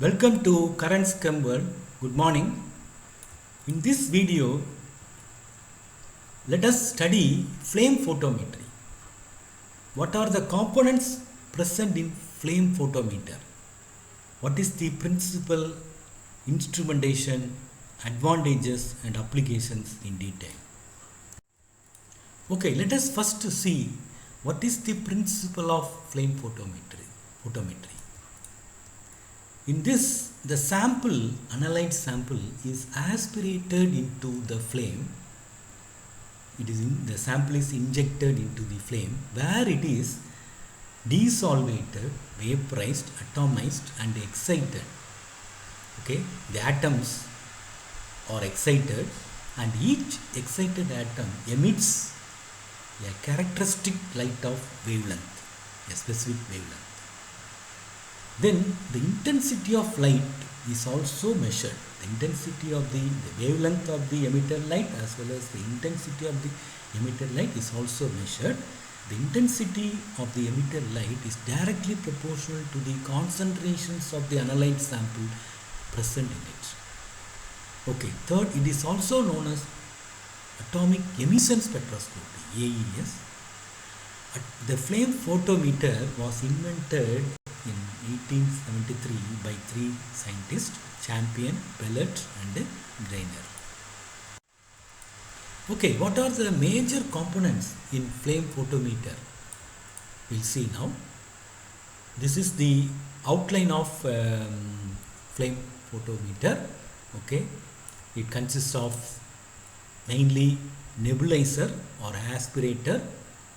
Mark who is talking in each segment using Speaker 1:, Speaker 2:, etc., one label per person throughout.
Speaker 1: Welcome to Current SCHEM World. Good morning. In this video, let us study flame photometry. What are the components present in flame photometer? What is the principal, instrumentation, advantages and applications in detail? Okay, let us first see what is the principle of flame photometry. In this, the sample, analyzed sample, is aspirated into the flame. The sample is injected into the flame where it is desolvated, vaporized, atomized and excited. Okay, the atoms are excited and each excited atom emits a characteristic light of wavelength, a specific wavelength. Then the intensity of light is also measured. The intensity of the wavelength of the emitted light as well as the intensity of the emitted light is also measured. The intensity of the emitted light is directly proportional to the concentrations of the analyzed sample present in it. Okay, third, it is also known as atomic emission spectroscopy, AES. The flame photometer was invented in 1873 by three scientists, Champion, Pellet and Greiner. Okay, what are the major components in flame photometer? We'll see now. This is the outline of flame photometer. Okay, it consists of mainly nebulizer or aspirator.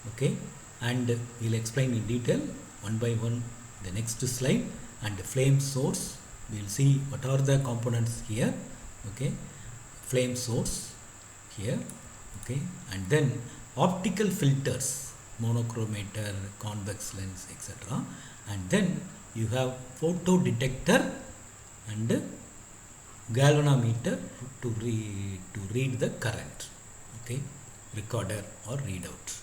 Speaker 1: Okay, and we'll explain in detail one by one the next slide. And the flame source, we'll see what are the components here. Okay, flame source here. Okay, and then optical filters, monochromator, convex lens, etc. And then you have photo detector and galvanometer to read the current. Okay, recorder or readout.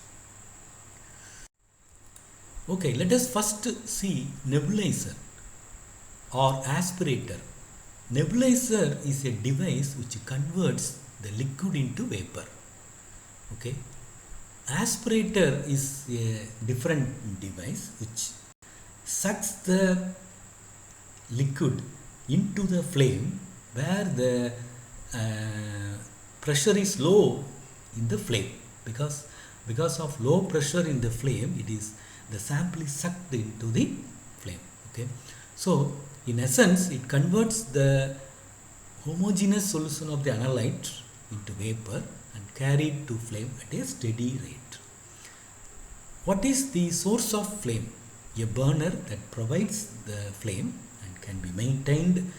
Speaker 1: Okay, let us first see nebulizer or aspirator. Nebulizer is a device which converts the liquid into vapor. Okay, aspirator is a different device which sucks the liquid into the flame where the pressure is low in the flame. Because of low pressure in the flame, the sample is sucked into the flame. Okay, so in essence it converts the homogeneous solution of the analyte into vapor and carried to flame at a steady rate. What is the source of flame? A burner that provides the flame and can be maintained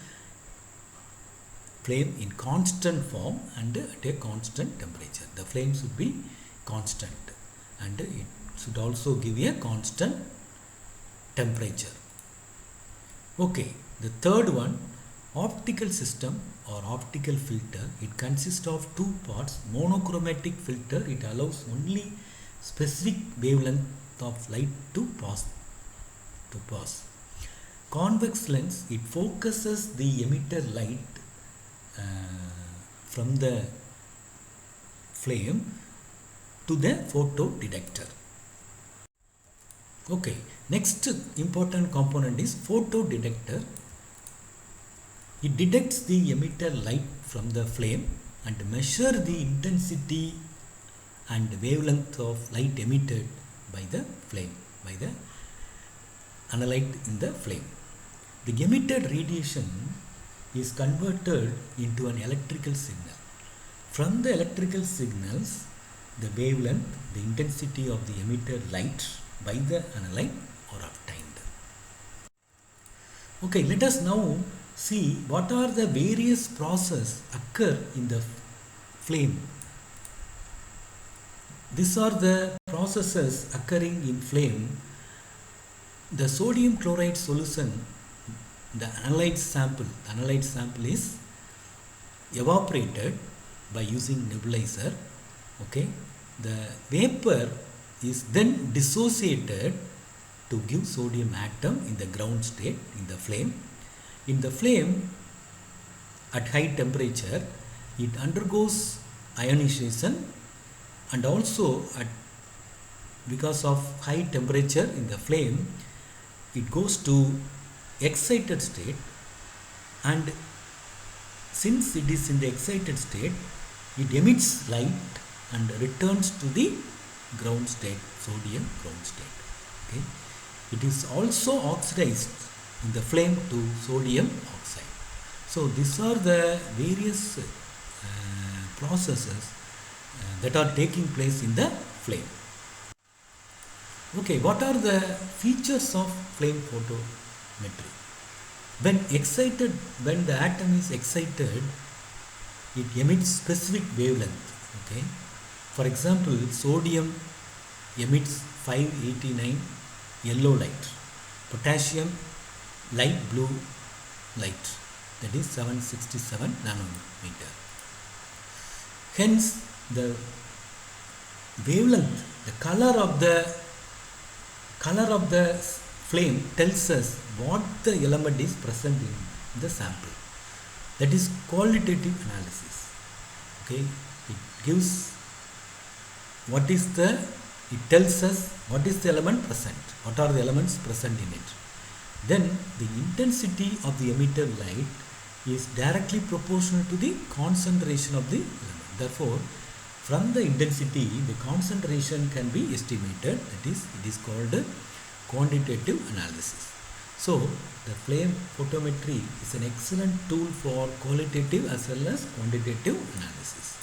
Speaker 1: flame in constant form and at a constant temperature. The flame should be constant and it should also give a constant temperature. Okay, the third one, optical system or optical filter. It consists of two parts. Monochromatic filter, it allows only specific wavelength of light to pass. Convex lens, it focuses the emitted light from the flame to the photo detector. Okay, next important component is photo detector. It detects the emitted light from the flame and measure the intensity and wavelength of light emitted by the flame, by the analyte in the flame. The emitted radiation is converted into an electrical signal. From the electrical signals, the wavelength, the intensity of the emitted light by the analyte are obtained. Okay, let us now see what are the various processes occur in the flame. These are the processes occurring in flame. The sodium chloride solution, the analyte sample is evaporated by using nebulizer. Okay, the vapor is then dissociated to give sodium atom in the ground state in the flame. In the flame, at high temperature, it undergoes ionization, and also because of high temperature in the flame, it goes to excited state, and since it is in the excited state, it emits light and returns to the ground state, sodium ground state. Okay. It is also oxidized in the flame to sodium oxide. So these are the various processes that are taking place in the flame. Okay, what are the features of flame photometry? When the atom is excited, it emits specific wavelength. Okay, for example, sodium emits 589 yellow light, potassium light blue light, that is 767 nanometer. Hence, the wavelength, the color of the flame tells us what the element is present in the sample. That is qualitative analysis. Okay, it tells us what is the element present, what are the elements present in it. Then the intensity of the emitted light is directly proportional to the concentration of the element. Therefore, from the intensity, the concentration can be estimated. That is, it is called quantitative analysis. So, the flame photometry is an excellent tool for qualitative as well as quantitative analysis.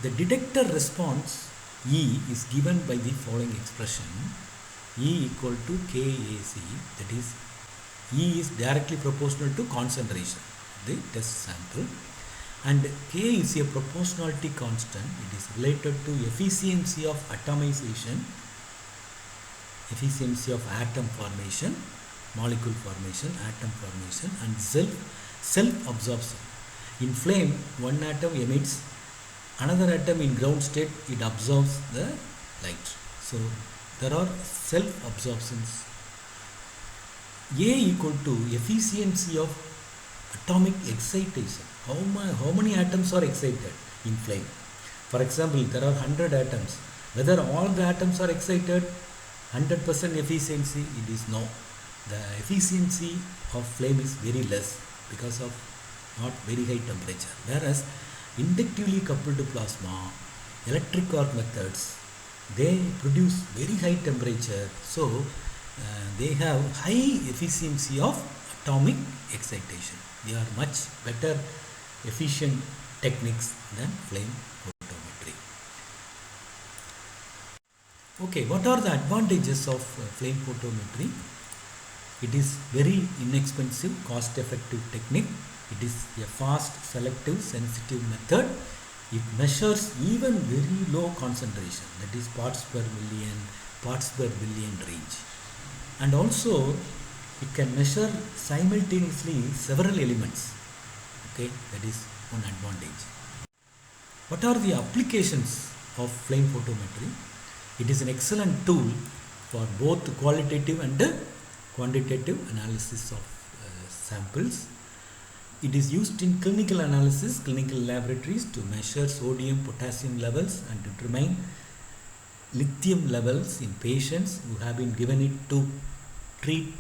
Speaker 1: The detector response E is given by the following expression: E equal to KAC, that is, E is directly proportional to concentration of the test sample, and K is a proportionality constant. It is related to efficiency of atomization, efficiency of atom formation, molecule formation, atom formation, and self-absorption. In flame, one atom emits, another atom in ground state, it absorbs the light. So, there are self-absorptions. A equal to efficiency of atomic excitation. How many atoms are excited in flame? For example, there are 100 atoms. Whether all the atoms are excited, 100% efficiency, it is no. The efficiency of flame is very less because of not very high temperature. Whereas inductively coupled plasma, electric arc methods, they produce very high temperature. So they have high efficiency of atomic excitation. They are much better efficient techniques than flame photometry. Okay, what are the advantages of flame photometry? It is very inexpensive, cost-effective technique. It is a fast, selective, sensitive method. It measures even very low concentration, that is parts per million, parts per billion range. And also, it can measure simultaneously several elements. Okay, that is one advantage. What are the applications of flame photometry? It is an excellent tool for both qualitative and quantitative analysis of samples. It is used in clinical analysis, clinical laboratories to measure sodium, potassium levels and determine lithium levels in patients who have been given it to treat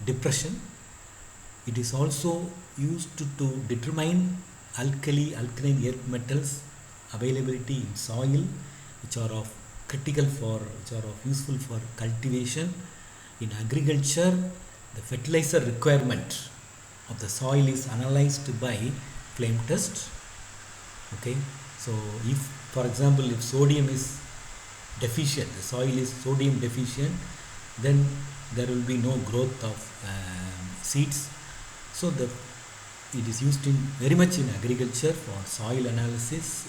Speaker 1: depression. It is also used to determine alkaline earth metals availability in soil, which are useful for cultivation. In agriculture, the fertilizer requirement of the soil is analyzed by flame test. Okay, so if, for example, if sodium is deficient, the soil is sodium deficient, then there will be no growth of seeds. So it is used very much in agriculture for soil analysis.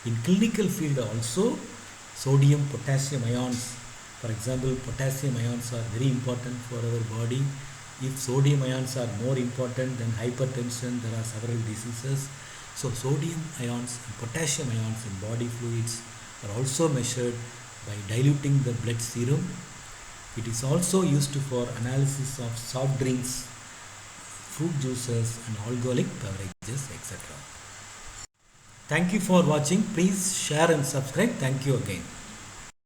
Speaker 1: In clinical field also, sodium, potassium ions. For example, potassium ions are very important for our body. If sodium ions are more important than hypertension, there are several diseases. So sodium ions and potassium ions in body fluids are also measured by diluting the blood serum. It is also used for analysis of soft drinks fruit juices and alcoholic beverages, etc. Thank you for watching. Please share and subscribe. Thank you again.